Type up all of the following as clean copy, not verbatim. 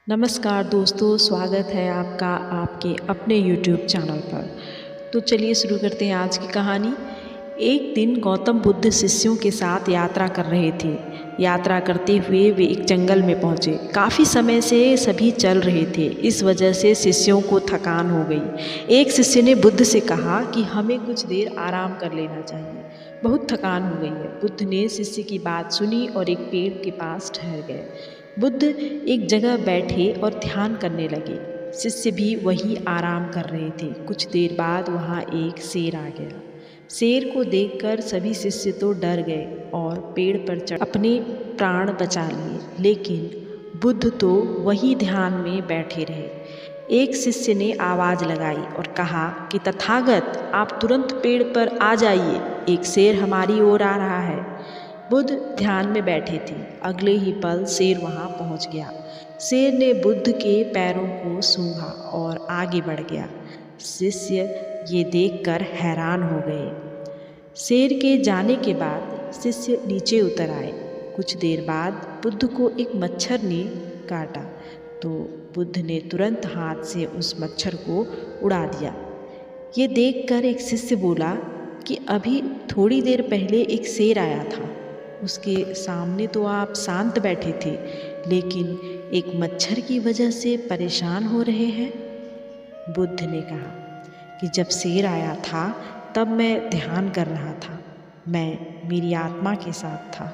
नमस्कार दोस्तों, स्वागत है आपका आपके अपने YouTube चैनल पर। तो चलिए शुरू करते हैं आज की कहानी। एक दिन गौतम बुद्ध शिष्यों के साथ यात्रा कर रहे थे। यात्रा करते हुए वे एक जंगल में पहुँचे। काफ़ी समय से सभी चल रहे थे, इस वजह से शिष्यों को थकान हो गई। एक शिष्य ने बुद्ध से कहा कि हमें कुछ देर आराम कर लेना चाहिए, बहुत थकान हो गई है। बुद्ध ने शिष्य की बात सुनी और एक पेड़ के पास ठहर गए। बुद्ध एक जगह बैठे और ध्यान करने लगे। शिष्य भी वहीं आराम कर रहे थे। कुछ देर बाद वहाँ एक शेर आ गया। शेर को देखकर सभी शिष्य तो डर गए और पेड़ पर चढ़ अपने प्राण बचा लिए, लेकिन बुद्ध तो वहीं ध्यान में बैठे रहे। एक शिष्य ने आवाज़ लगाई और कहा कि तथागत, आप तुरंत पेड़ पर आ जाइए, एक शेर हमारी ओर आ रहा है। बुद्ध ध्यान में बैठे थे। अगले ही पल शेर वहाँ पहुँच गया। शेर ने बुद्ध के पैरों को सूंघा और आगे बढ़ गया। शिष्य ये देखकर हैरान हो गए। शेर के जाने के बाद शिष्य नीचे उतर आए। कुछ देर बाद बुद्ध को एक मच्छर ने काटा, तो बुद्ध ने तुरंत हाथ से उस मच्छर को उड़ा दिया। ये देखकर एक शिष्य बोला कि अभी थोड़ी देर पहले एक शेर आया था, उसके सामने तो आप शांत बैठे थे, लेकिन एक मच्छर की वजह से परेशान हो रहे हैं। बुद्ध ने कहा कि जब शेर आया था तब मैं ध्यान कर रहा था, मैं मेरी आत्मा के साथ था।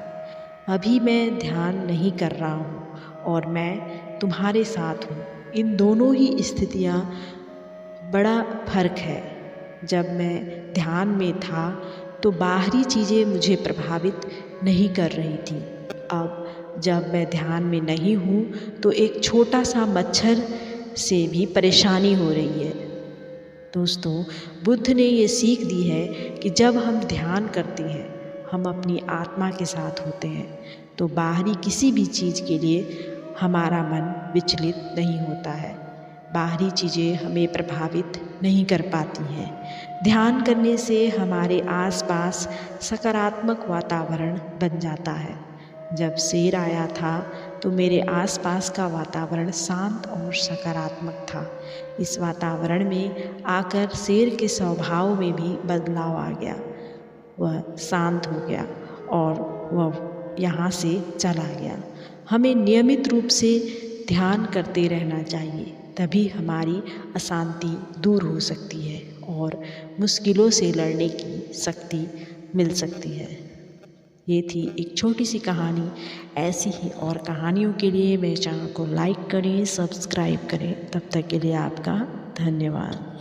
अभी मैं ध्यान नहीं कर रहा हूँ और मैं तुम्हारे साथ हूँ। इन दोनों ही स्थितियाँ बड़ा फर्क है। जब मैं ध्यान में था तो बाहरी चीज़ें मुझे प्रभावित नहीं कर रही थी। अब जब मैं ध्यान में नहीं हूँ तो एक छोटा सा मच्छर से भी परेशानी हो रही है। दोस्तों, बुद्ध ने ये सीख दी है कि जब हम ध्यान करते हैं, हम अपनी आत्मा के साथ होते हैं, तो बाहरी किसी भी चीज़ के लिए हमारा मन विचलित नहीं होता है। बाहरी चीज़ें हमें प्रभावित नहीं कर पाती हैं। ध्यान करने से हमारे आसपास सकारात्मक वातावरण बन जाता है। जब शेर आया था तो मेरे आसपास का वातावरण शांत और सकारात्मक था। इस वातावरण में आकर शेर के स्वभाव में भी बदलाव आ गया। वह शांत हो गया और वह यहाँ से चला गया। हमें नियमित रूप से ध्यान करते रहना चाहिए, तभी हमारी अशांति दूर हो सकती है और मुश्किलों से लड़ने की शक्ति मिल सकती है। ये थी एक छोटी सी कहानी। ऐसी ही और कहानियों के लिए मेरे चैनल को लाइक करें, सब्सक्राइब करें। तब तक के लिए आपका धन्यवाद।